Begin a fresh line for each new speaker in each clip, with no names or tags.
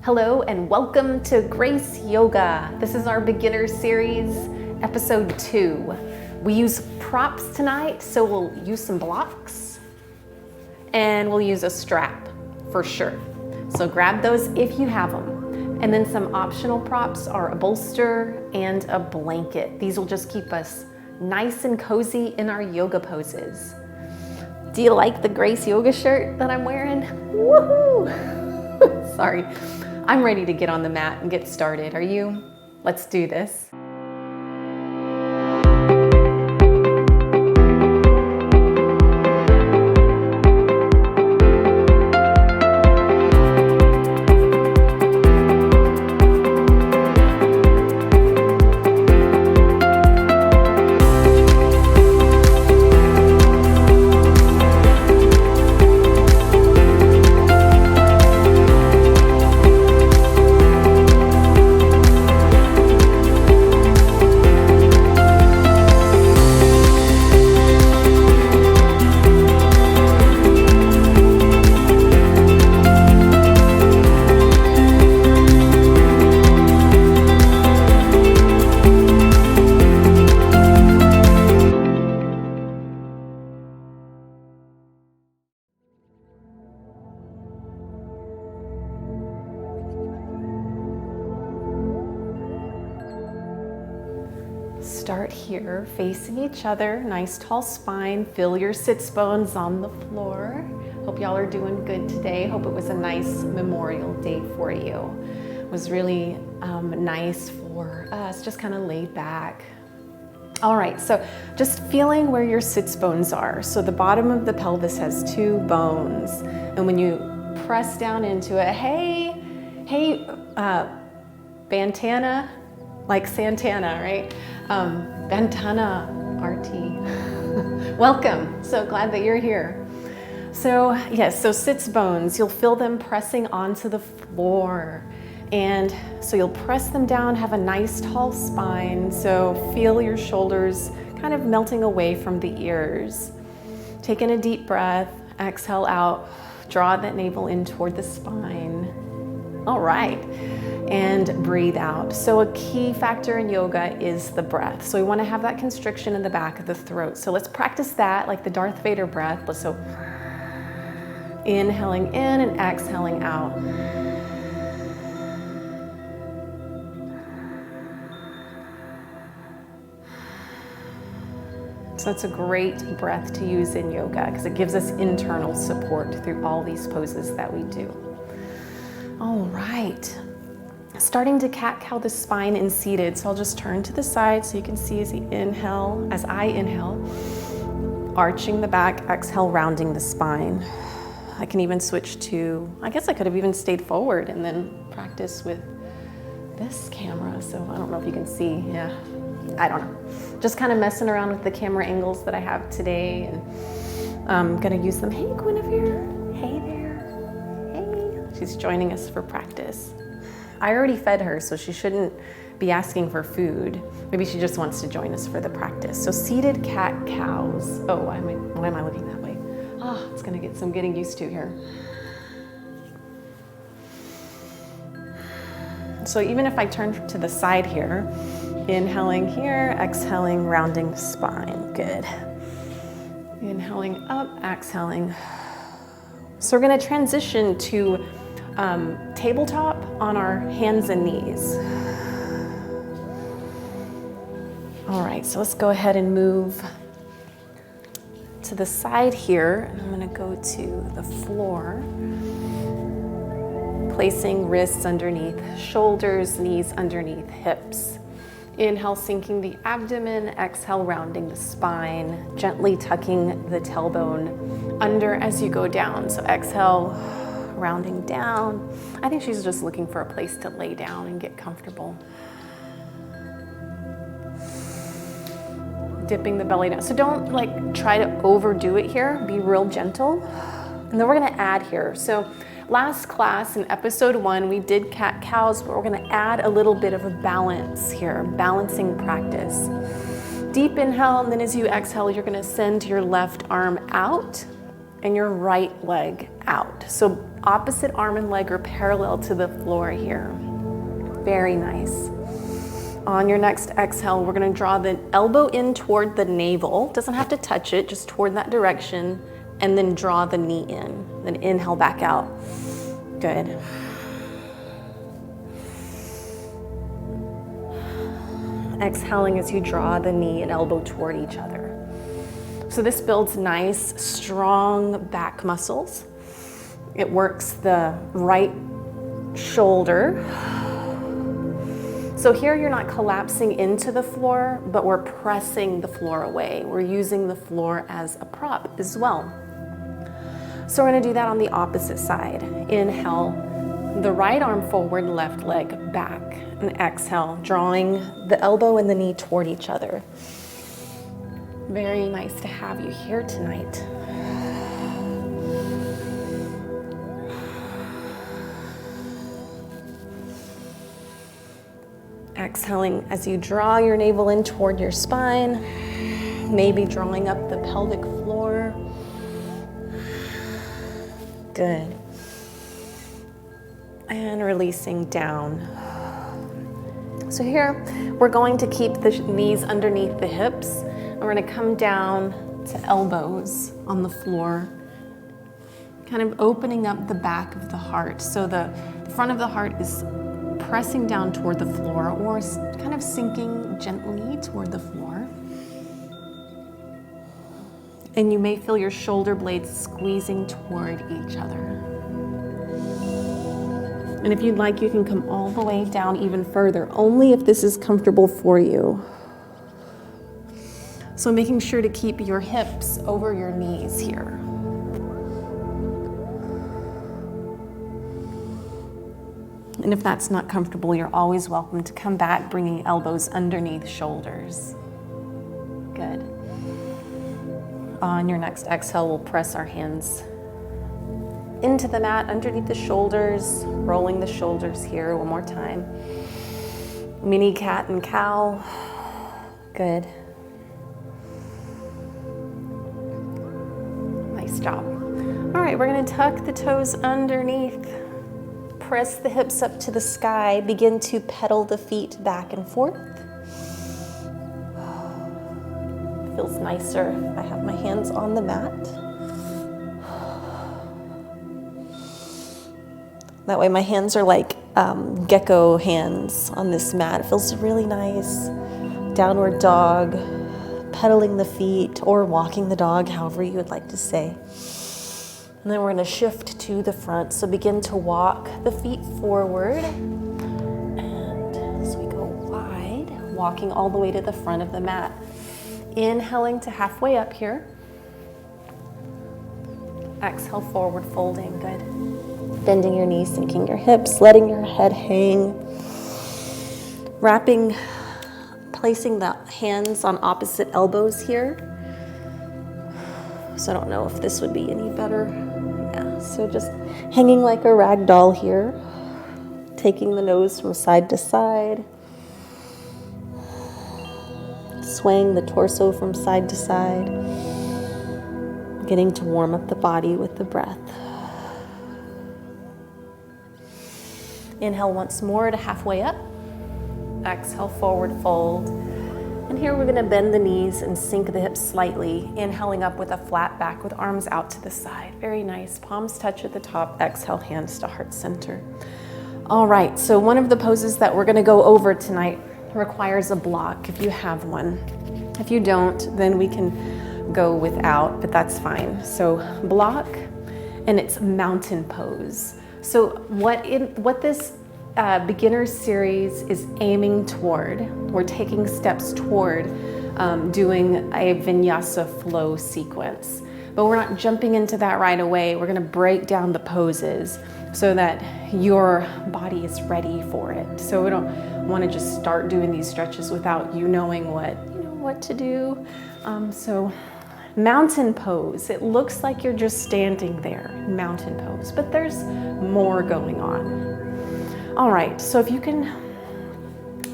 Hello and welcome to Grace Yoga. This is our beginner series, episode 2. We use props tonight, so we'll use some blocks and we'll use a strap for sure. So grab those if you have them. And then some optional props are a bolster and a blanket. These will just keep us nice and cozy in our yoga poses. Do you like the Grace Yoga shirt that I'm wearing? Woohoo! Sorry. I'm ready to get on the mat and get started. Are you? Let's do this. Start here, facing each other, nice tall spine, feel your sits bones on the floor. Hope y'all are doing good today. Hope it was a nice Memorial Day for you. It was really nice for us, just kind of laid back. All right, so just feeling where your sits bones are. So the bottom of the pelvis has 2 bones. And when you press down into it, hey, Bantana, like Santana, right? Bantana RT. Welcome, so glad that you're here. So yes, so sits bones, you'll feel them pressing onto the floor. And so you'll press them down, have a nice tall spine. So feel your shoulders kind of melting away from the ears. Take in a deep breath, exhale out, draw that navel in toward the spine. All right, and breathe out. So a key factor in yoga is the breath. So we want to have that constriction in the back of the throat. So let's practice that like the Darth Vader breath. So inhaling in and exhaling out. So that's a great breath to use in yoga because it gives us internal support through all these poses that we do. All right, starting to cat-cow the spine in seated. So I'll just turn to the side so you can see as I inhale, arching the back, exhale, rounding the spine. I can even switch to, I guess I could have even stayed forward and then practice with this camera. So I don't know if you can see, yeah, I don't know. Just kind of messing around with the camera angles that I have today, and I'm gonna use them. Hey, Guinevere, hey there. She's joining us for practice. I already fed her, so she shouldn't be asking for food. Maybe she just wants to join us for the practice. So seated cat-cows. Oh, why am I looking that way? Oh, it's gonna get some getting used to here. So even if I turn to the side here, inhaling here, exhaling, rounding spine, good. Inhaling up, exhaling. So we're gonna transition to tabletop on our hands and knees. All right, so let's go ahead and move to the side here. And I'm gonna go to the floor, placing wrists underneath shoulders, knees underneath hips. Inhale, sinking the abdomen, exhale, rounding the spine, gently tucking the tailbone under as you go down. So exhale, rounding down. I think she's just looking for a place to lay down and get comfortable. Dipping the belly down. So don't like try to overdo it here, be real gentle. And then we're gonna add here. So last class in episode 1, we did cat-cows, but we're gonna add a little bit of a balance here, balancing practice. Deep inhale, and then as you exhale, you're gonna send your left arm out and your right leg out. So opposite arm and leg are parallel to the floor here. Very nice. On your next exhale, we're gonna draw the elbow in toward the navel. Doesn't have to touch it, just toward that direction, and then draw the knee in. Then inhale back out. Good. Exhaling as you draw the knee and elbow toward each other. So this builds nice, strong back muscles. It works the right shoulder. So here you're not collapsing into the floor, but we're pressing the floor away. We're using the floor as a prop as well. So we're gonna do that on the opposite side. Inhale, the right arm forward, left leg back. And exhale, drawing the elbow and the knee toward each other. Very nice to have you here tonight. Exhaling as you draw your navel in toward your spine, maybe drawing up the pelvic floor. Good. And releasing down. So here, we're going to keep the knees underneath the hips. We're gonna come down to elbows on the floor, kind of opening up the back of the heart. So the front of the heart is pressing down toward the floor or kind of sinking gently toward the floor. And you may feel your shoulder blades squeezing toward each other. And if you'd like, you can come all the way down even further, only if this is comfortable for you. So making sure to keep your hips over your knees here. And if that's not comfortable, you're always welcome to come back, bringing elbows underneath shoulders. Good. On your next exhale, we'll press our hands into the mat, underneath the shoulders, rolling the shoulders here one more time. Mini cat and cow. Good. Nice job. All right, we're gonna tuck the toes underneath, press the hips up to the sky, begin to pedal the feet back and forth. Feels nicer if I have my hands on the mat. That way my hands are like gecko hands on this mat. It feels really nice. Downward dog, pedaling the feet or walking the dog, however you would like to say. And then we're gonna shift to the front. So begin to walk the feet forward. And as we go wide, walking all the way to the front of the mat. Inhaling to halfway up here. Exhale, forward folding, good. Bending your knees, sinking your hips, letting your head hang. Wrapping, placing the hands on opposite elbows here. So I don't know if this would be any better. Yeah, so just hanging like a rag doll here. Taking the nose from side to side. Swaying the torso from side to side. Getting to warm up the body with the breath. Inhale once more to halfway up. Exhale, forward fold. And here we're gonna bend the knees and sink the hips slightly, inhaling up with a flat back with arms out to the side. Very nice, palms touch at the top, exhale, hands to heart center. All right, so one of the poses that we're gonna go over tonight requires a block if you have one. If you don't, then we can go without, but that's fine. So block, and it's mountain pose. So what this beginner series is aiming toward, we're taking steps toward doing a vinyasa flow sequence. But we're not jumping into that right away. We're gonna break down the poses so that your body is ready for it. So we don't wanna just start doing these stretches without you knowing what to do. So mountain pose, it looks like you're just standing there, mountain pose, but there's more going on. All right, so if you can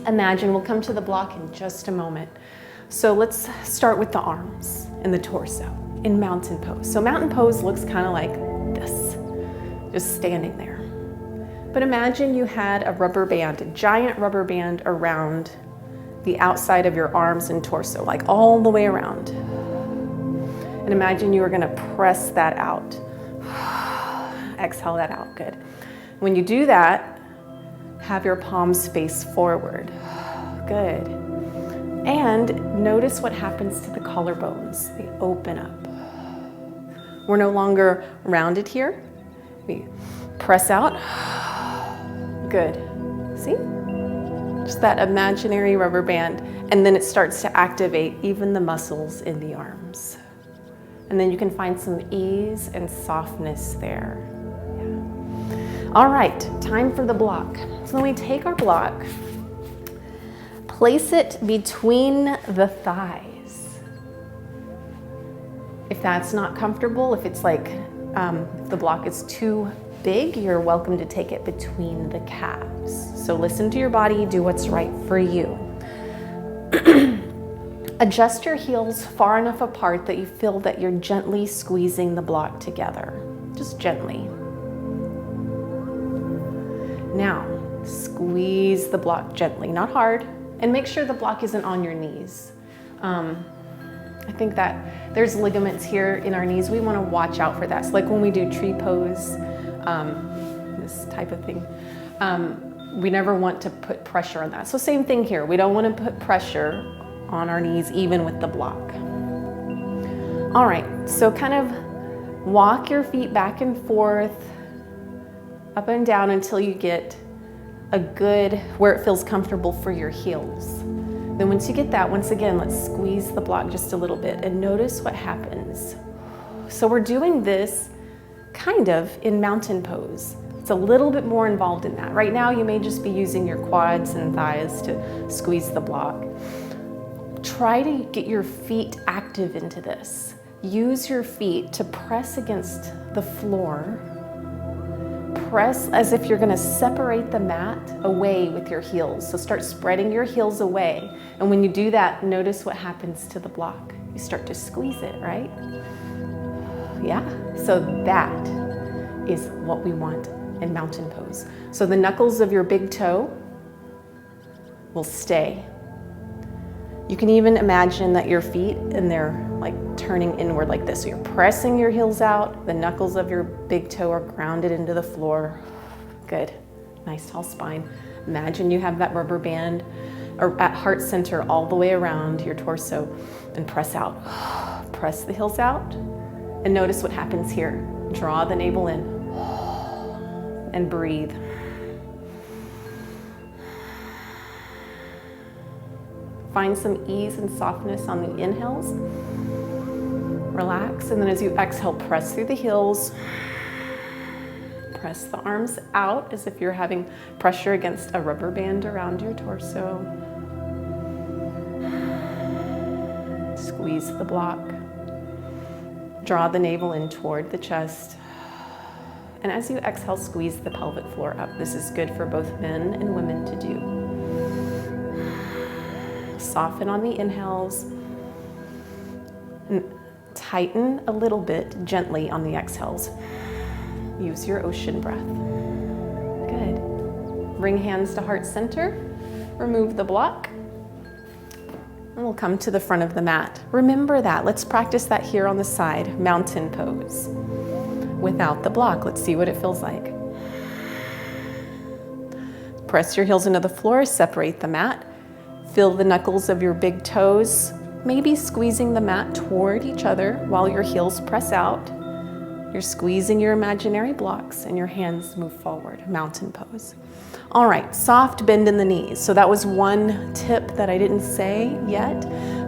imagine, we'll come to the block in just a moment. So let's start with the arms and the torso. in mountain pose. So mountain pose looks kind of like this, just standing there. But imagine you had a rubber band, a giant rubber band around the outside of your arms and torso, like all the way around. And imagine you were gonna press that out. Exhale that out, good. When you do that, have your palms face forward, good. And notice what happens to the collarbones. They open up. We're no longer rounded here. We press out, good. See? Just that imaginary rubber band, and then it starts to activate even the muscles in the arms. And then you can find some ease and softness there. Yeah. All right, time for the block. So then we take our block, place it between the thighs. If that's not comfortable, if it's like the block is too big, you're welcome to take it between the calves. So listen to your body, do what's right for you. Adjust your heels far enough apart that you feel that you're gently squeezing the block together, just gently. Now, squeeze the block gently, not hard, and make sure the block isn't on your knees. I think that there's ligaments here in our knees. We want to watch out for that. So like when we do tree pose, this type of thing, we never want to put pressure on that. So same thing here. We don't want to put pressure on our knees, even with the block. All right, so kind of walk your feet back and forth, up and down until you get a good, where it feels comfortable for your heels. Then once you get that, once again, let's squeeze the block just a little bit and notice what happens. So we're doing this kind of in mountain pose. It's a little bit more involved in that. Right now, you may just be using your quads and thighs to squeeze the block. Try to get your feet active into this. Use your feet to press against the floor. Press as if you're gonna separate the mat away with your heels. So start spreading your heels away. And when you do that, notice what happens to the block. You start to squeeze it, right? Yeah, so that is what we want in mountain pose. So the knuckles of your big toe will stay. You can even imagine that your feet, and they're like turning inward like this. So you're pressing your heels out, the knuckles of your big toe are grounded into the floor. Good, nice tall spine. Imagine you have that rubber band or at heart center all the way around your torso, and press out. Press the heels out, and notice what happens here. Draw the navel in, and breathe. Find some ease and softness on the inhales. Relax, and then as you exhale, press through the heels. Press the arms out as if you're having pressure against a rubber band around your torso. Squeeze the block. Draw the navel in toward the chest. And as you exhale, squeeze the pelvic floor up. This is good for both men and women to do. Soften on the inhales, and tighten a little bit gently on the exhales. Use your ocean breath. Good. Bring hands to heart center, remove the block, and we'll come to the front of the mat. Remember that. Let's practice that here on the side, mountain pose. Without the block, let's see what it feels like. Press your heels into the floor, separate the mat. Feel the knuckles of your big toes, maybe squeezing the mat toward each other while your heels press out. You're squeezing your imaginary blocks and your hands move forward, mountain pose. All right, soft bend in the knees. So that was one tip that I didn't say yet.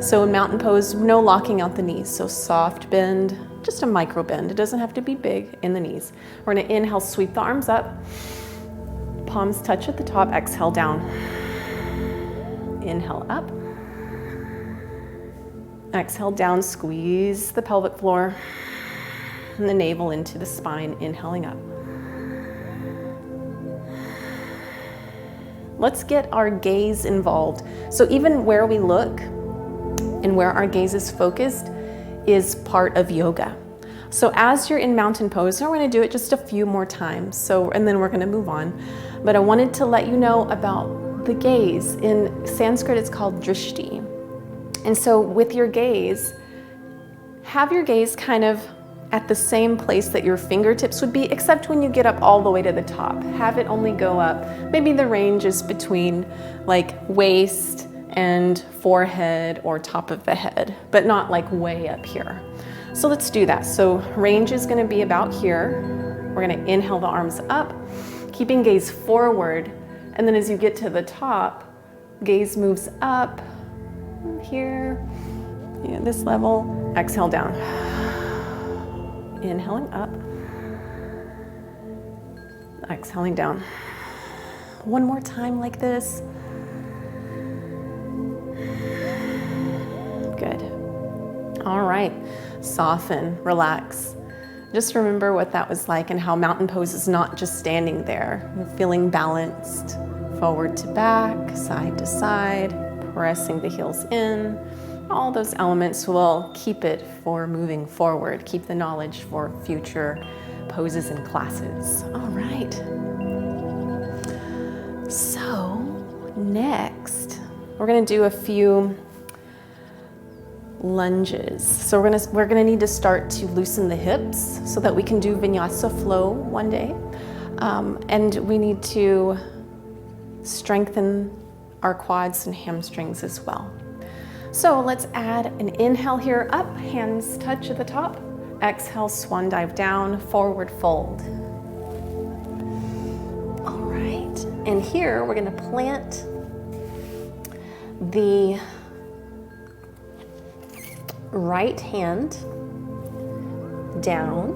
So in mountain pose, no locking out the knees. So soft bend, just a micro bend. It doesn't have to be big in the knees. We're gonna inhale, sweep the arms up. Palms touch at the top, exhale down. Inhale up, exhale down, squeeze the pelvic floor and the navel into the spine, inhaling up. Let's get our gaze involved. So even where we look and where our gaze is focused is part of yoga. So as you're in mountain pose, we're going to do it just a few more times. And then we're going to move on. But I wanted to let you know about the gaze. In Sanskrit, it's called drishti. And so with your gaze, have your gaze kind of at the same place that your fingertips would be, except when you get up all the way to the top. Have it only go up. Maybe the range is between like waist and forehead or top of the head, but not like way up here. So let's do that. So range is going to be about here. We're going to inhale the arms up, keeping gaze forward. And then as you get to the top, gaze moves up here, this level, exhale down. Inhaling up, exhaling down. One more time like this. Good. All right, soften, relax. Just remember what that was like and how mountain pose is not just standing there. You're feeling balanced, forward to back, side to side, pressing the heels in. All those elements will keep it for moving forward, keep the knowledge for future poses and classes. All right. So next, we're gonna do a few lunges. So we're gonna need to start to loosen the hips so that we can do vinyasa flow one day. And we need to strengthen our quads and hamstrings as well. So let's add an inhale here, up, hands touch at the top. Exhale, swan dive down, forward fold. All right, and here we're gonna plant the right hand down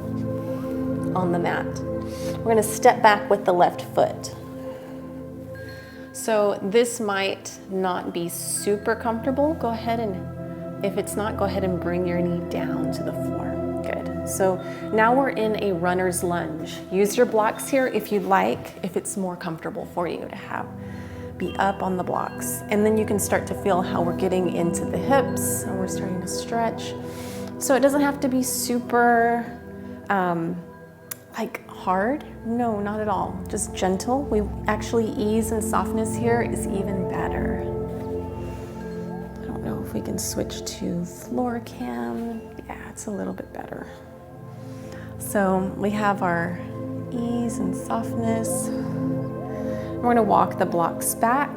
on the mat. We're gonna step back with the left foot. So this might not be super comfortable. Go ahead and, if it's not, go ahead and bring your knee down to the floor. Good. So now we're in a runner's lunge. Use your blocks here if you'd like, if it's more comfortable for you to be up on the blocks. And then you can start to feel how we're getting into the hips and we're starting to stretch. So it doesn't have to be super like hard. No, not at all. Just gentle. We actually, ease and softness here is even better. I don't know if we can switch to floor cam. Yeah, it's a little bit better. So we have our ease and softness. We're going to walk the blocks back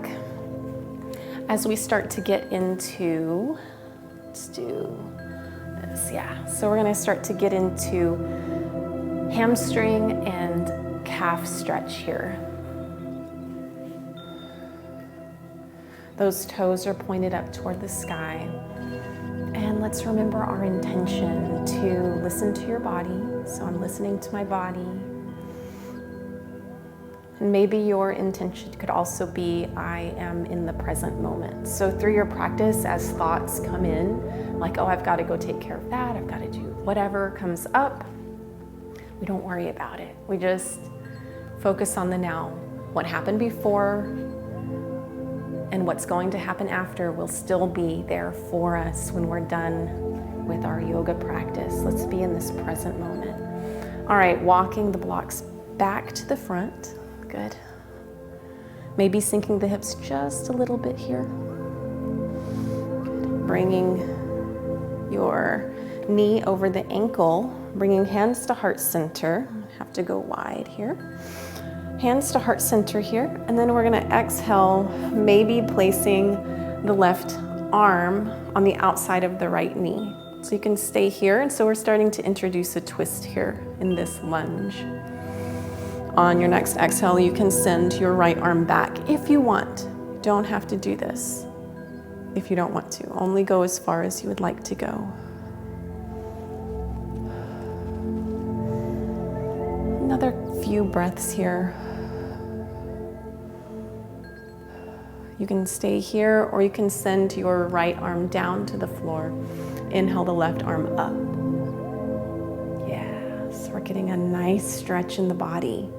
as we start to get into, let's do this, yeah. So we're going to start to get into hamstring and calf stretch here. Those toes are pointed up toward the sky. And let's remember our intention to listen to your body. So I'm listening to my body. And maybe your intention could also be, I am in the present moment. So through your practice, as thoughts come in, like, oh, I've got to go take care of that, I've got to do whatever comes up, we don't worry about it. We just focus on the now. What happened before and what's going to happen after will still be there for us when we're done with our yoga practice. Let's be in this present moment. All right, walking the blocks back to the front. Good. Maybe sinking the hips just a little bit here. Good. Bringing your knee over the ankle, bringing hands to heart center. Have to go wide here. Hands to heart center here, and then we're gonna exhale, maybe placing the left arm on the outside of the right knee. So you can stay here, and so we're starting to introduce a twist here in this lunge. On your next exhale, you can send your right arm back if you want. You don't have to do this if you don't want to. Only go as far as you would like to go. Another few breaths here. You can stay here, or you can send your right arm down to the floor. Inhale the left arm up. Yes, we're getting a nice stretch in the body.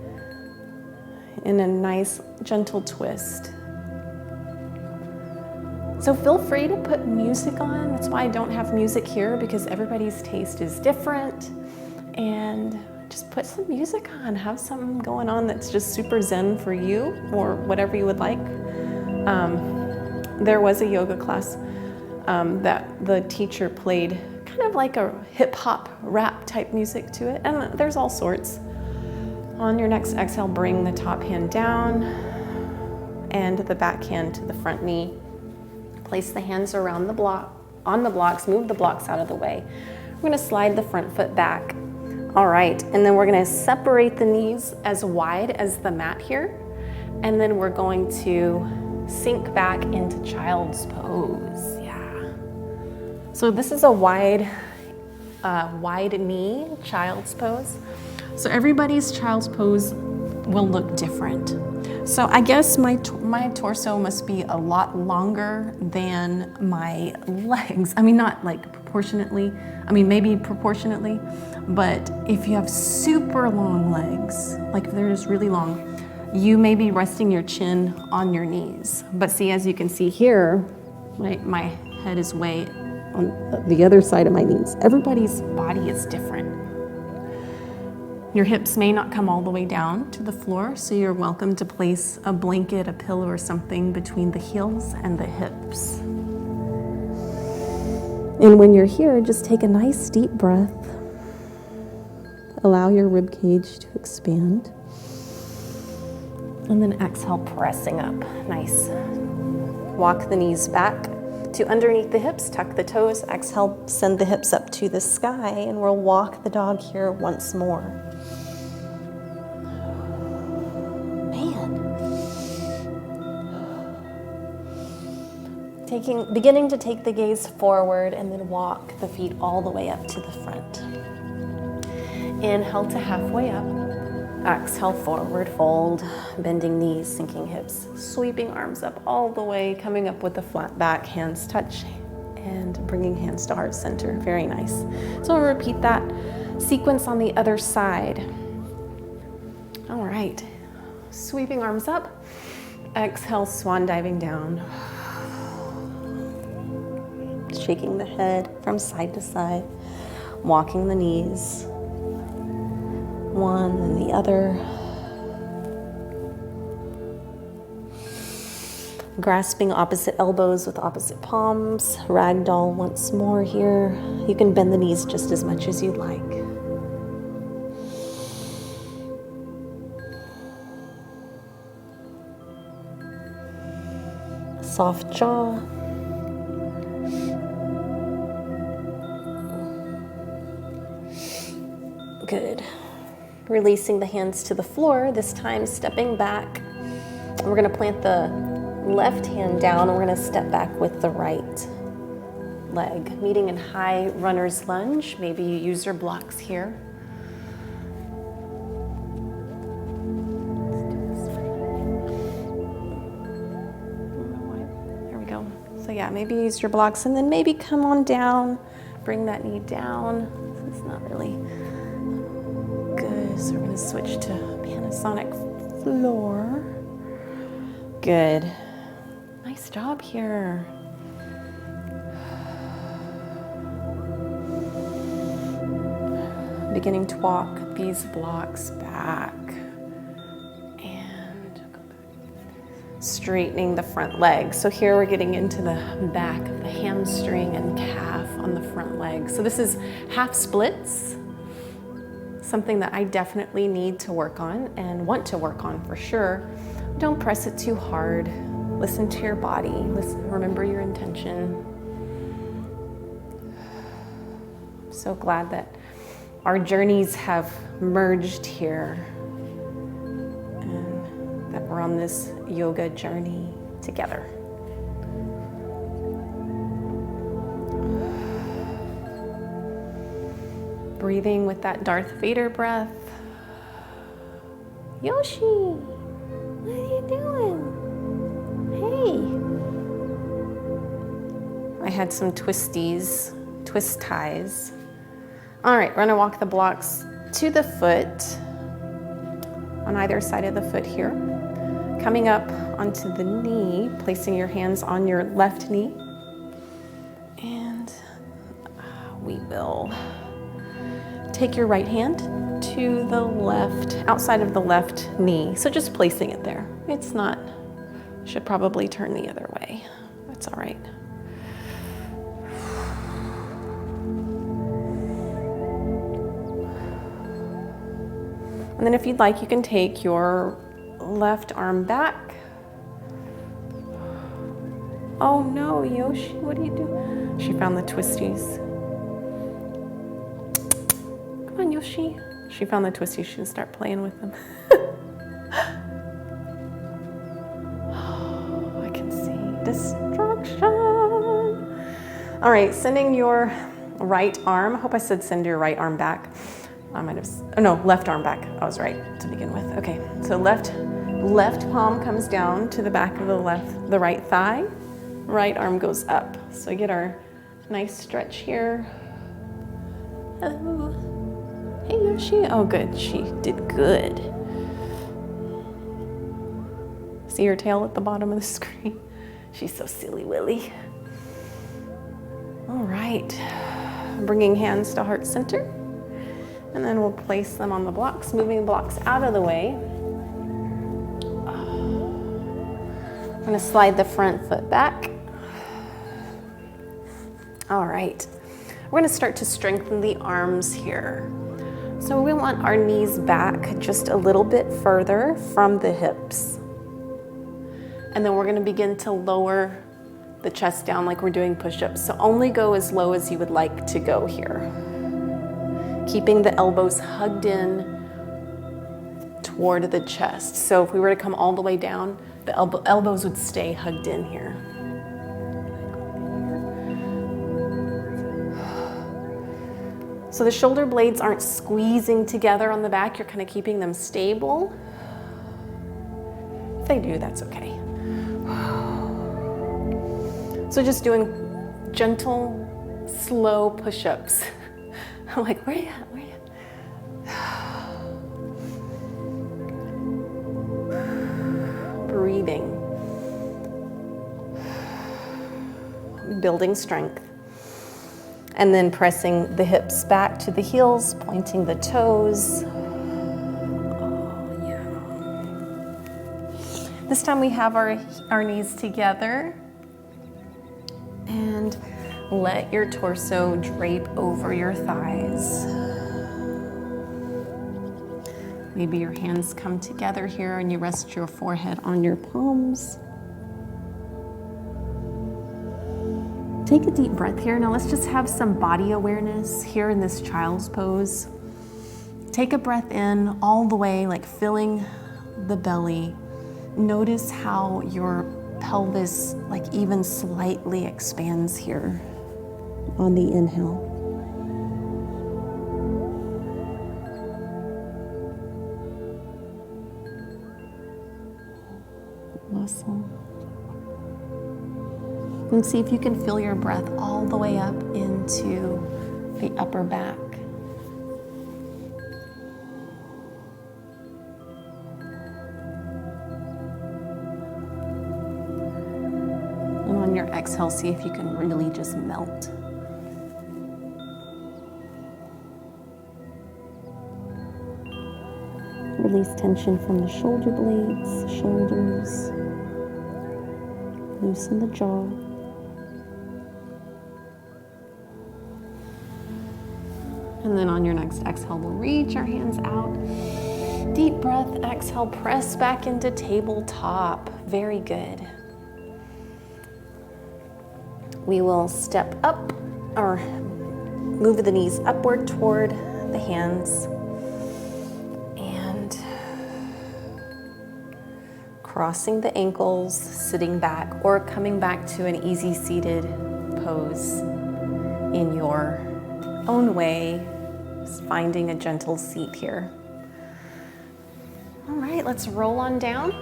In a nice gentle twist. So feel free to put music on. That's why I don't have music here, because everybody's taste is different. And just put some music on, have something going on that's just super zen for you, or whatever you would like. There was a yoga class that the teacher played kind of like a hip hop rap type music to it, and there's all sorts. On your next exhale, bring the top hand down and the back hand to the front knee. Place the hands around the block, on the blocks, move the blocks out of the way. We're gonna slide the front foot back. All right, and then we're gonna separate the knees as wide as the mat here, and then we're going to sink back into child's pose, yeah. So this is a wide knee child's pose. So everybody's child's pose will look different. So I guess my torso must be a lot longer than my legs. I mean, not like proportionately, I mean, maybe proportionately, but if you have super long legs, like if they're just really long, you may be resting your chin on your knees. But see, as you can see here, my head is way on the other side of my knees. Everybody's body is different. Your hips may not come all the way down to the floor, so you're welcome to place a blanket, a pillow, or something between the heels and the hips. And when you're here, just take a nice deep breath. Allow your rib cage to expand. And then exhale, pressing up. Nice. Walk the knees back to underneath the hips, tuck the toes. Exhale, send the hips up to the sky, and we'll walk the dog here once more. Man. Beginning to take the gaze forward and then walk the feet all the way up to the front. Inhale to halfway up. Exhale, forward fold, bending knees, sinking hips, sweeping arms up all the way, coming up with a flat back, hands touch, and bringing hands to heart center. Very nice. So we'll repeat that sequence on the other side. All right, sweeping arms up, exhale, swan diving down. Shaking the head from side to side, walking the knees. One and the other. Grasping opposite elbows with opposite palms. Ragdoll once more here. You can bend the knees just as much as you'd like. Soft jaw. Good. Releasing the hands to the floor, this time stepping back. We're gonna plant the left hand down, and we're gonna step back with the right leg. Meeting in high runner's lunge. Maybe you use your blocks here. There we go. So yeah, maybe use your blocks, and then maybe come on down, bring that knee down. It's not really good, so we're gonna switch to Panasonic floor. Good. Nice job here. Beginning to walk these blocks back and go back. Straightening the front leg. So here we're getting into the back of the hamstring and calf on the front leg. So this is half splits. Something that I definitely need to work on and want to work on for sure. Don't press it too hard. Listen to your body. Remember your intention. I'm so glad that our journeys have merged here and that we're on this yoga journey together. Breathing with that Darth Vader breath. Yoshi, what are you doing? Hey. I had some twist ties. All right, we're gonna walk the blocks to the foot, on either side of the foot here. coming up onto the knee, placing your hands on your left knee. And we will take your right hand to the left, outside of the left knee. So just placing it there. It's not, should probably turn the other way. That's all right. And then if you'd like, you can take your left arm back. Oh no, Yoshi, what do you do? She found the twisties. Come on, Yoshi. She found the twisties, she can start playing with them. Oh, I can see destruction. All right, sending your right arm. I hope I said send your right arm back. I might have, oh no, left arm back. I was right to begin with. Okay, so left palm comes down to the back of the right thigh. Right arm goes up. So we get our nice stretch here. Hello. Hey, Yoshi. Oh, good. She did good. See her tail at the bottom of the screen? She's so silly willy. All right. Bringing hands to heart center. And then we'll place them on the blocks, moving the blocks out of the way. I'm gonna slide the front foot back. All right, we're gonna start to strengthen the arms here. So we want our knees back just a little bit further from the hips. And then we're gonna begin to lower the chest down like we're doing push-ups. So only go as low as you would like to go here. Keeping the elbows hugged in toward the chest. So if we were to come all the way down, the elbows would stay hugged in here. So the shoulder blades aren't squeezing together on the back, you're kind of keeping them stable. If they do, that's okay. So just doing gentle, slow push-ups. I'm like, where you at? Where you at? Breathing. Building strength. And then pressing the hips back to the heels, pointing the toes. Oh, yeah. This time we have our knees together. And let your torso drape over your thighs. Maybe your hands come together here and you rest your forehead on your palms. Take a deep breath here. Now let's just have some body awareness here in this child's pose. Take a breath in all the way, like filling the belly. Notice how your pelvis like even slightly expands here on the inhale. Awesome. And see if you can feel your breath all the way up into the upper back. And on your exhale, see if you can really just melt. Release tension from the shoulder blades, shoulders. Loosen the jaw. And then on your next exhale, we'll reach our hands out. Deep breath, exhale, press back into tabletop. Very good. We will step up or move the knees upward toward the hands. And crossing the ankles, sitting back, or coming back to an easy seated pose in your own way. Just finding a gentle seat here. All right, let's roll on down.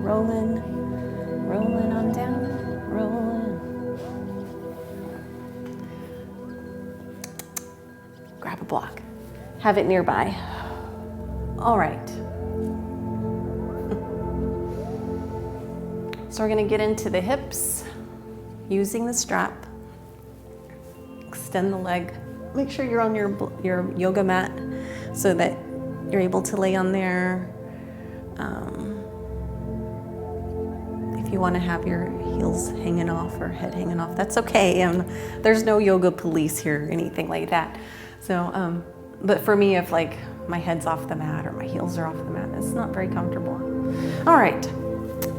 Rolling on down, rolling. Grab a block, have it nearby. All right. So we're gonna get into the hips using the strap. Extend the leg. Make sure you're on your yoga mat so that you're able to lay on there. If you want to have your heels hanging off or head hanging off, that's okay. There's no yoga police here or anything like that. So, but for me, if like my head's off the mat or my heels are off the mat, it's not very comfortable. All right.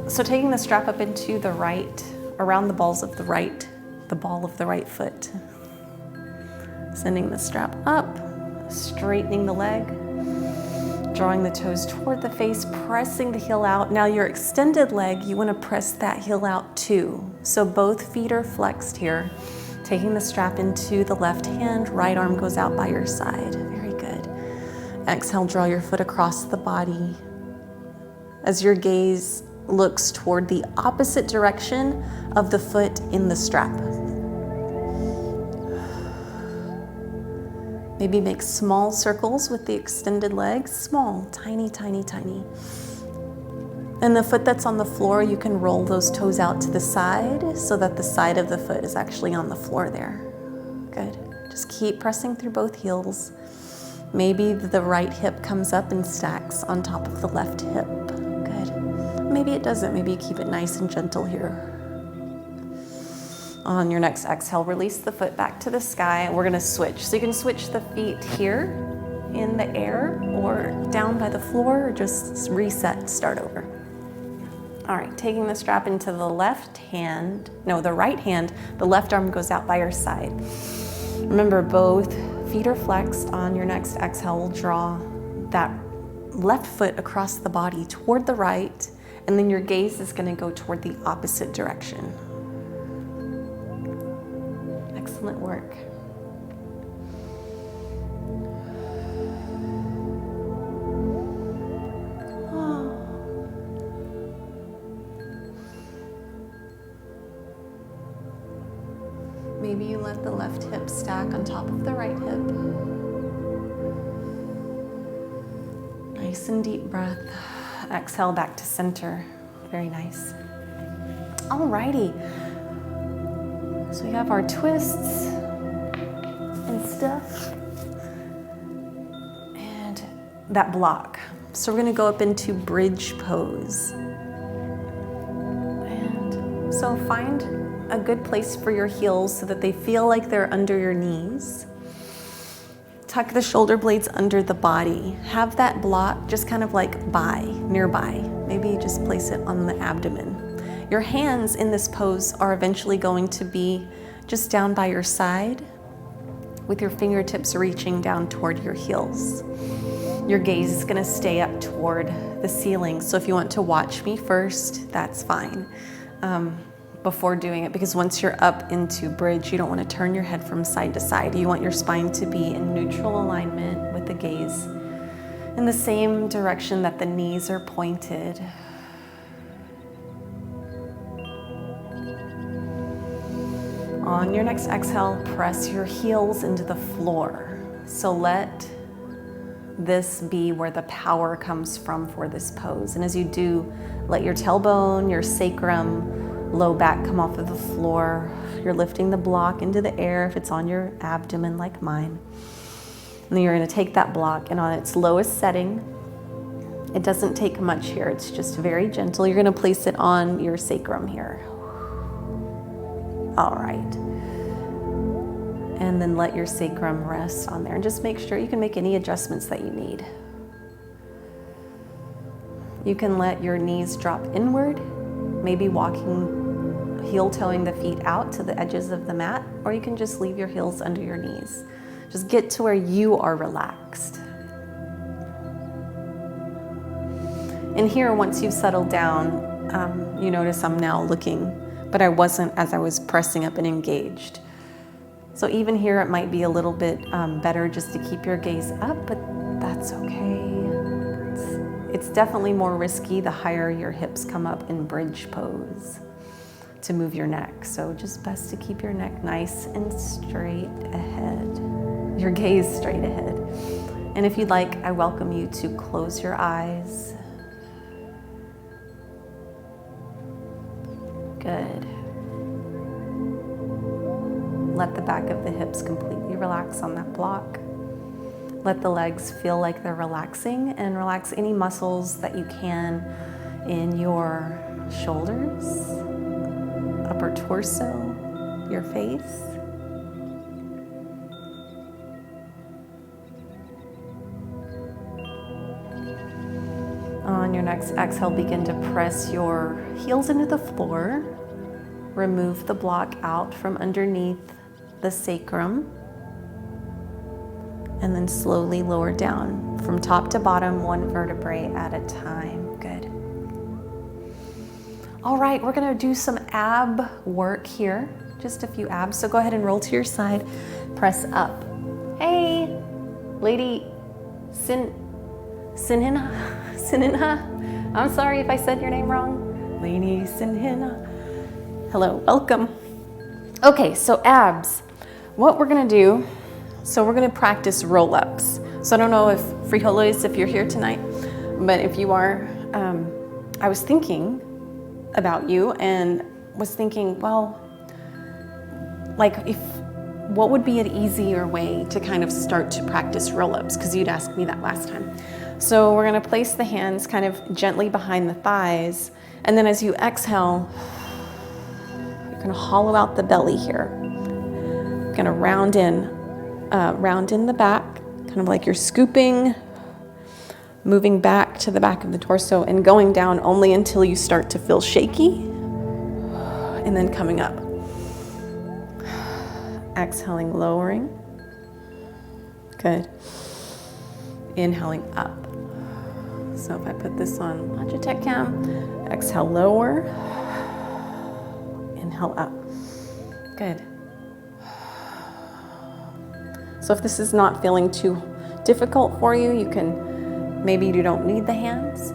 So taking the strap up into the right, around the ball of the right foot. Sending the strap up, straightening the leg, drawing the toes toward the face, pressing the heel out. Now your extended leg, you want to press that heel out too. So both feet are flexed here. Taking the strap into the left hand, right arm goes out by your side. Very good. Exhale, draw your foot across the body. As your gaze looks toward the opposite direction of the foot in the strap. Maybe make small circles with the extended legs, small, tiny, tiny, tiny. And the foot that's on the floor, you can roll those toes out to the side so that the side of the foot is actually on the floor there. Good. Just keep pressing through both heels. Maybe the right hip comes up and stacks on top of the left hip. Good. Maybe it doesn't. Maybe you keep it nice and gentle here. On your next exhale, release the foot back to the sky. We're gonna switch. So you can switch the feet here in the air or down by the floor, or just reset, start over. All right, taking the strap into the the right hand, the left arm goes out by your side. Remember, both feet are flexed. On your next exhale, we'll draw that left foot across the body toward the right, and then your gaze is gonna go toward the opposite direction. Excellent work. Maybe you let the left hip stack on top of the right hip. Nice and deep breath. Exhale back to center. Very nice. Alrighty. So we have our twists and stuff and that block. So we're gonna go up into bridge pose. And so find a good place for your heels so that they feel like they're under your knees. Tuck the shoulder blades under the body. Have that block just kind of like nearby. Maybe just place it on the abdomen. Your hands in this pose are eventually going to be just down by your side with your fingertips reaching down toward your heels. Your gaze is gonna stay up toward the ceiling. So if you want to watch me first, that's fine before doing it, because once you're up into bridge, you don't want to turn your head from side to side. You want your spine to be in neutral alignment with the gaze in the same direction that the knees are pointed. On your next exhale, press your heels into the floor. So let this be where the power comes from for this pose. And as you do, let your tailbone, your sacrum, low back come off of the floor. You're lifting the block into the air if it's on your abdomen like mine. And then you're gonna take that block, and on its lowest setting, it doesn't take much here, it's just very gentle. You're gonna place it on your sacrum here. All right. And then let your sacrum rest on there, and just make sure you can make any adjustments that you need. You can let your knees drop inward, maybe walking, heel-toeing the feet out to the edges of the mat, or you can just leave your heels under your knees. Just get to where you are relaxed. And here, once you've settled down, you notice I'm now looking, but I wasn't as I was pressing up and engaged. So even here, it might be a little bit better just to keep your gaze up, but that's okay. It's definitely more risky the higher your hips come up in bridge pose to move your neck. So just best to keep your neck nice and straight ahead, your gaze straight ahead. And if you'd like, I welcome you to close your eyes. Good. Let the back of the hips completely relax on that block. Let the legs feel like they're relaxing, and relax any muscles that you can in your shoulders, upper torso, your face. On your next exhale, begin to press your heels into the floor. Remove the block out from underneath the sacrum. And then slowly lower down from top to bottom, one vertebrae at a time. Good. All right, we're gonna do some ab work here. Just a few abs. So go ahead and roll to your side, press up. Hey, Lady Sinhinha. I'm sorry if I said your name wrong. Lady Sinhinha. Hello, welcome. Okay, so abs. What we're gonna do, so we're gonna practice roll-ups. So I don't know if frijoles, if you're here tonight, but if you are, I was thinking about you and was thinking, well, like what would be an easier way to kind of start to practice roll-ups? Because you'd asked me that last time. So we're gonna place the hands kind of gently behind the thighs, and then as you exhale, you're gonna hollow out the belly here. You're gonna round in the back, kind of like you're scooping, moving back to the back of the torso and going down only until you start to feel shaky, and then coming up. Exhaling, lowering. Good. Inhaling up. So if I put this on Logitech Cam, exhale, lower. Inhale up. Good. So if this is not feeling too difficult for you, you can, maybe you don't need the hands.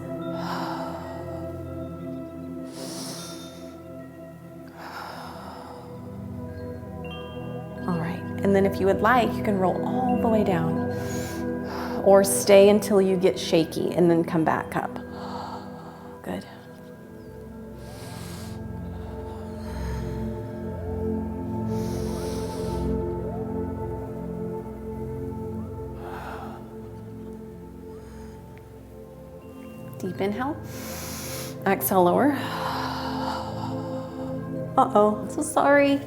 All right, and then if you would like, you can roll all the way down or stay until you get shaky and then come back up. Good. Deep inhale, exhale, lower. Uh-oh, I'm so sorry.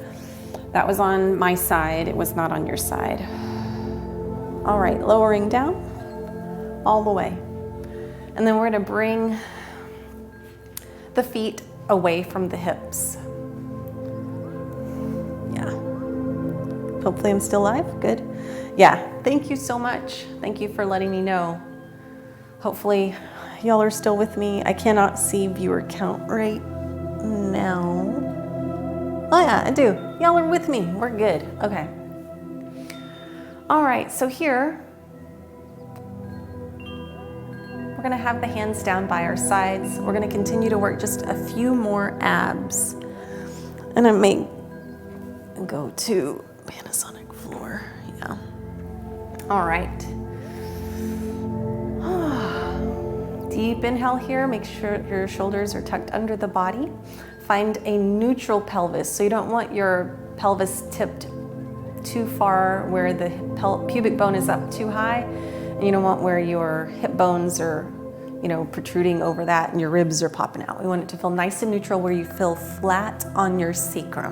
That was on my side, it was not on your side. All right, lowering down, all the way. And then we're gonna bring the feet away from the hips. Yeah. Hopefully I'm still live, good. Yeah, thank you so much. Thank you for letting me know. Hopefully y'all are still with me. I cannot see viewer count right now. Oh yeah, I do. Y'all are with me, we're good, okay. All right, so here, we're gonna have the hands down by our sides. We're gonna continue to work just a few more abs. And I may go to Panasonic floor, yeah. All right. Deep inhale here, make sure your shoulders are tucked under the body. Find a neutral pelvis, so you don't want your pelvis tipped too far where the pubic bone is up too high, and you don't want where your hip bones are, protruding over that and your ribs are popping out. We want it to feel nice and neutral where you feel flat on your sacrum,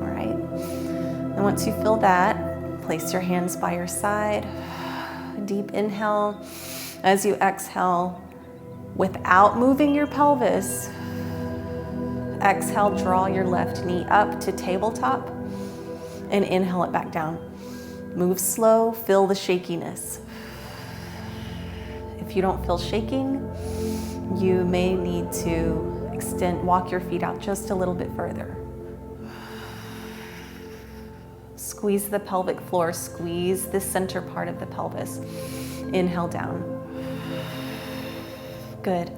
all right? And once you feel that, place your hands by your side. Deep inhale. As you exhale, without moving your pelvis, exhale, draw your left knee up to tabletop and inhale it back down. Move slow, feel the shakiness. If you don't feel shaking, you may need to walk your feet out just a little bit further. Squeeze the pelvic floor, squeeze the center part of the pelvis. Inhale down. Good.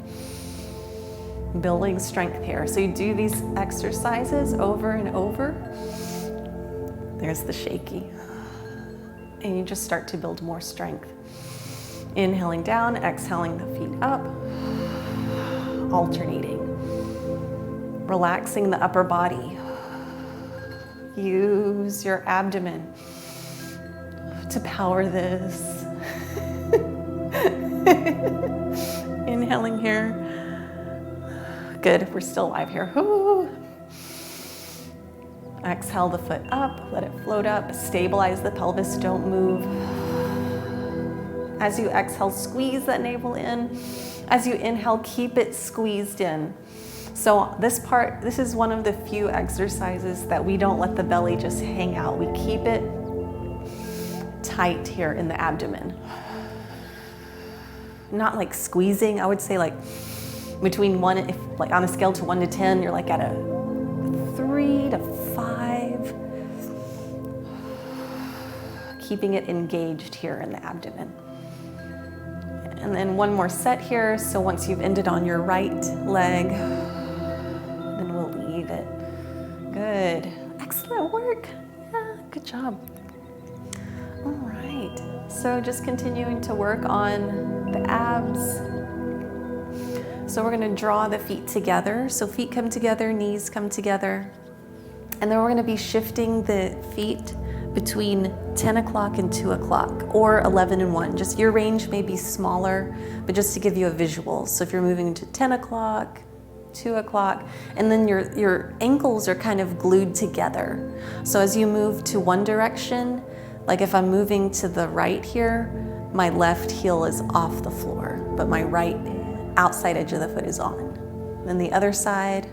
Building strength here. So you do these exercises over and over. There's the shaky. And you just start to build more strength. Inhaling down, exhaling the feet up, alternating. Relaxing the upper body. Use your abdomen to power this. Inhaling here. Good, we're still alive here. Woo. Exhale the foot up, let it float up, stabilize the pelvis, don't move. As you exhale, squeeze that navel in. As you inhale, keep it squeezed in. So this is one of the few exercises that we don't let the belly just hang out. We keep it tight here in the abdomen. Not like squeezing, I would say like between if like on a scale to 1 to 10, you're like at a 3 to 5. Keeping it engaged here in the abdomen. And then one more set here. So once you've ended on your right leg, then we'll leave it. Good. Excellent work. Yeah, good job. All right. So just continuing to work on the abs. So we're going to draw the feet together. So feet come together, knees come together. And then we're going to be shifting the feet between 10 o'clock and 2 o'clock, or 11 and 1. Just your range may be smaller, but just to give you a visual. So if you're moving to 10 o'clock, 2 o'clock, and then your ankles are kind of glued together. So as you move to one direction, like if I'm moving to the right here, my left heel is off the floor, but my right outside edge of the foot is on. Then the other side.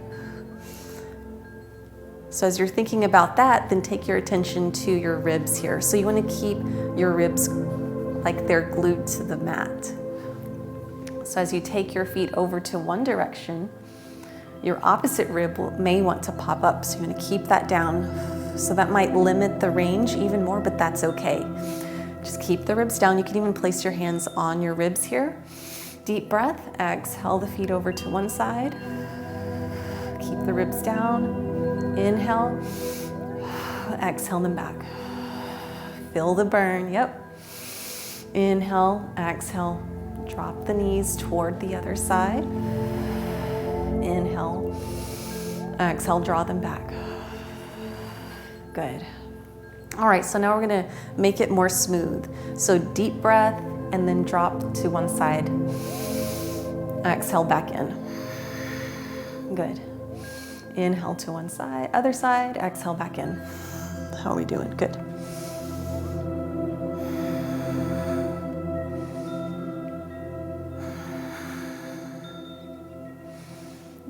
So as you're thinking about that, then take your attention to your ribs here. So you want to keep your ribs like they're glued to the mat. So as you take your feet over to one direction, your opposite rib may want to pop up. So you want to keep that down. So that might limit the range even more, but that's okay. Just keep the ribs down. You can even place your hands on your ribs here. Deep breath. Exhale the feet over to one side. Keep the ribs down. Inhale, exhale them back. Feel the burn, yep. Inhale, exhale, drop the knees toward the other side. Inhale, exhale, draw them back. Good. All right, so now we're gonna make it more smooth. So deep breath and then drop to one side. Exhale back in. Good. Inhale to one side, other side, exhale back in. How are we doing? Good.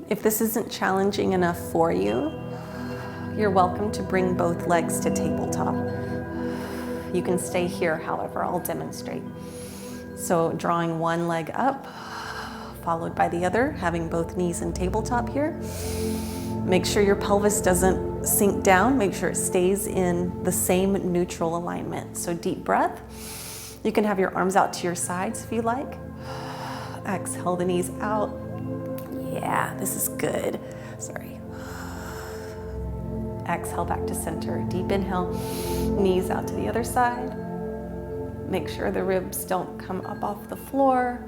If this isn't challenging enough for you, you're welcome to bring both legs to tabletop. You can stay here, however, I'll demonstrate. So drawing one leg up, followed by the other, having both knees in tabletop here. Make sure your pelvis doesn't sink down. Make sure it stays in the same neutral alignment. So deep breath. You can have your arms out to your sides if you like. Exhale the knees out. Yeah, this is good. Sorry. Exhale back to center. Deep inhale, knees out to the other side. Make sure the ribs don't come up off the floor.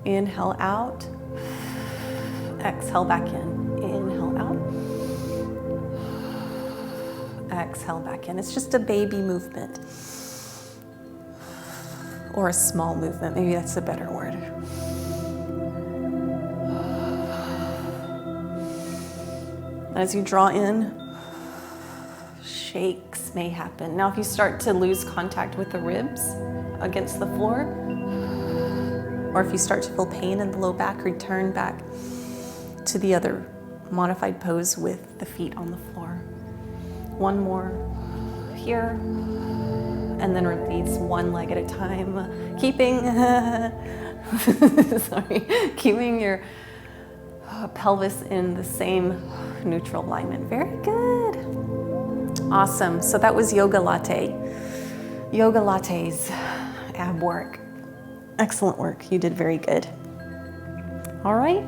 Inhale out. Exhale back in. Inhale out. Exhale back in. It's just a baby movement. Or a small movement. Maybe that's a better word. As you draw in, shakes may happen. Now, if you start to lose contact with the ribs against the floor, or if you start to feel pain in the low back, return back to the other modified pose with the feet on the floor. One more here, and then release one leg at a time, keeping, keeping your pelvis in the same neutral alignment. Very good. Awesome. So that was yoga latte. Yoga lattes, ab work. Excellent work. You did very good. All right.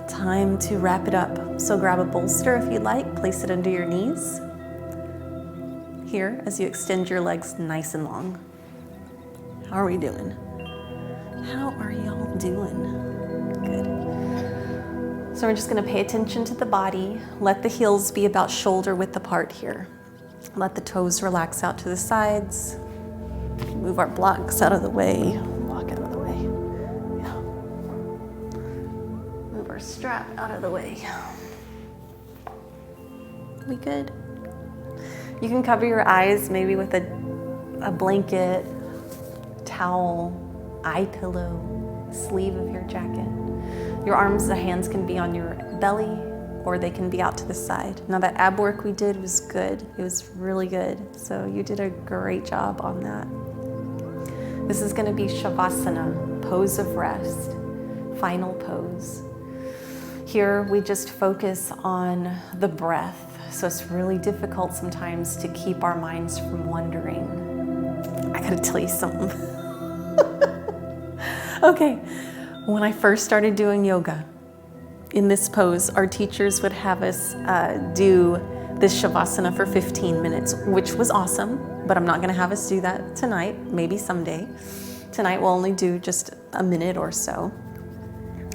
Time to wrap it up. So grab a bolster if you'd like, place it under your knees. Here, as you extend your legs nice and long. How are we doing? How are y'all doing? Good. So we're just going to pay attention to the body. Let the heels be about shoulder width apart here. Let the toes relax out to the sides. Move our blocks out of the way. Block out of the way. Yeah. Move our strap out of the way. We good? You can cover your eyes maybe with a blanket, towel, eye pillow, sleeve of your jacket. Your arms, the hands can be on your belly or they can be out to the side. Now that ab work we did was good. It was really good. So you did a great job on that. This is gonna be Shavasana, pose of rest, final pose. Here we just focus on the breath. So it's really difficult sometimes to keep our minds from wandering. I gotta tell you something. Okay, when I first started doing yoga, in this pose, our teachers would have us do this Shavasana for 15 minutes, which was awesome, but I'm not gonna have us do that tonight, maybe someday. Tonight we'll only do just a minute or so.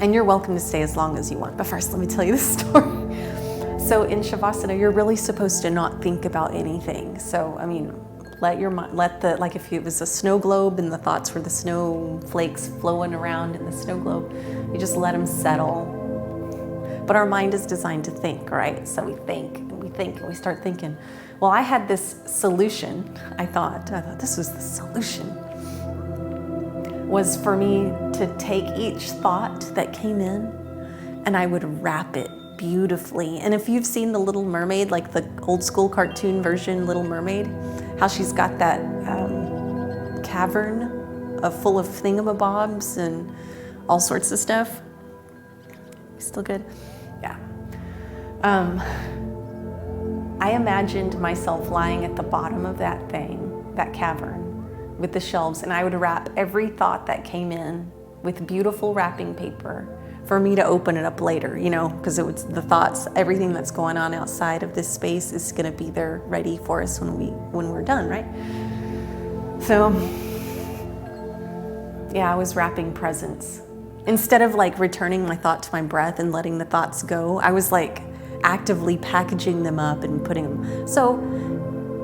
And you're welcome to stay as long as you want, but first let me tell you the story. So in Shavasana, you're really supposed to not think about anything. So, I mean, let your mind, like if it was a snow globe and the thoughts were the snowflakes flowing around in the snow globe, you just let them settle. But our mind is designed to think, right? So we think and we think and we start thinking. Well, I had this solution, I thought this was the solution, was for me to take each thought that came in and I would wrap it beautifully. And if you've seen The Little Mermaid, like the old school cartoon version Little Mermaid, how she's got that cavern full of thingamabobs and all sorts of stuff. Still good? Yeah. I imagined myself lying at the bottom of that thing, that cavern, with the shelves, and I would wrap every thought that came in with beautiful wrapping paper for me to open it up later, you know, because it was the thoughts, everything that's going on outside of this space is gonna be there ready for us when we're done, right? So, yeah, I was wrapping presents. Instead of like returning my thought to my breath and letting the thoughts go, I was like actively packaging them up and putting them. So,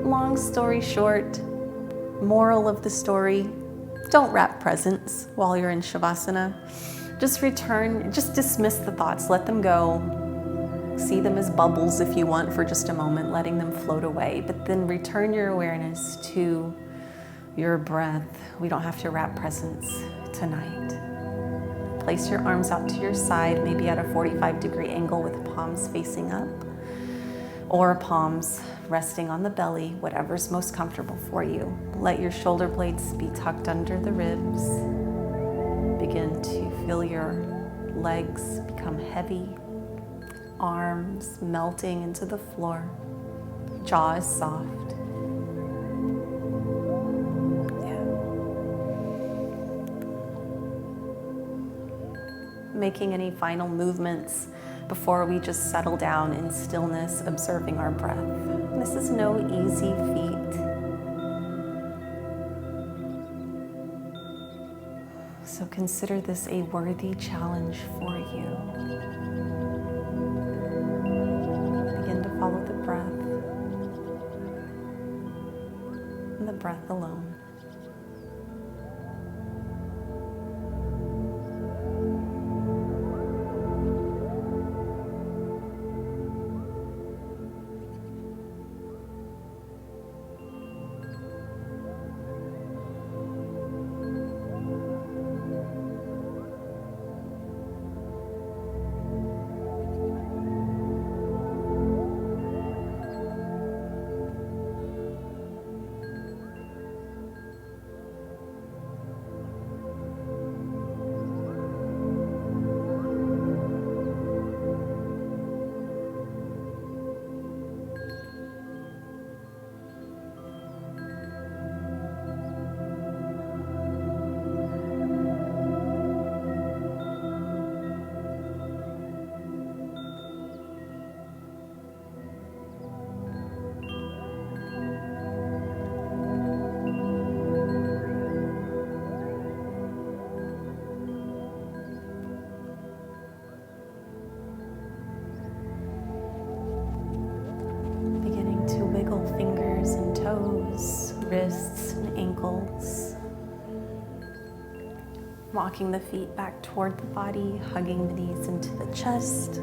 long story short, moral of the story, don't wrap presents while you're in Shavasana. Just dismiss the thoughts, let them go. See them as bubbles if you want for just a moment, letting them float away, but then return your awareness to your breath. We don't have to wrap presents tonight. Place your arms out to your side, maybe at a 45-degree angle with palms facing up, or palms resting on the belly, whatever's most comfortable for you. Let your shoulder blades be tucked under the ribs. Begin to feel your legs become heavy, arms melting into the floor, jaw is soft. Yeah. Making any final movements before we just settle down in stillness, observing our breath. This is no easy feat. So consider this a worthy challenge for you. Begin to follow the breath and the breath alone. Walking the feet back toward the body, hugging the knees into the chest.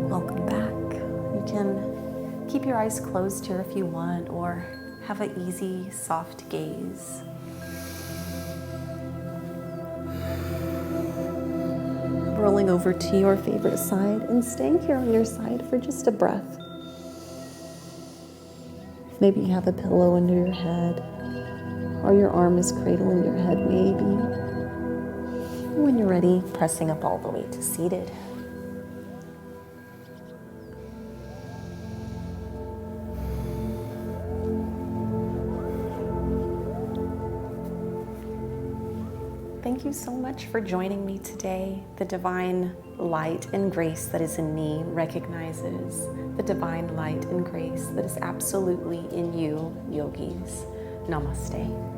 Welcome back. You can keep your eyes closed here if you want, or have an easy, soft gaze. Rolling over to your favorite side and staying here on your side for just a breath. Maybe you have a pillow under your head, or your arm is cradling your head maybe. When you're ready, pressing up all the way to seated. Thank you so much for joining me today. The divine light and grace that is in me recognizes the divine light and grace that is absolutely in you, yogis. Namaste.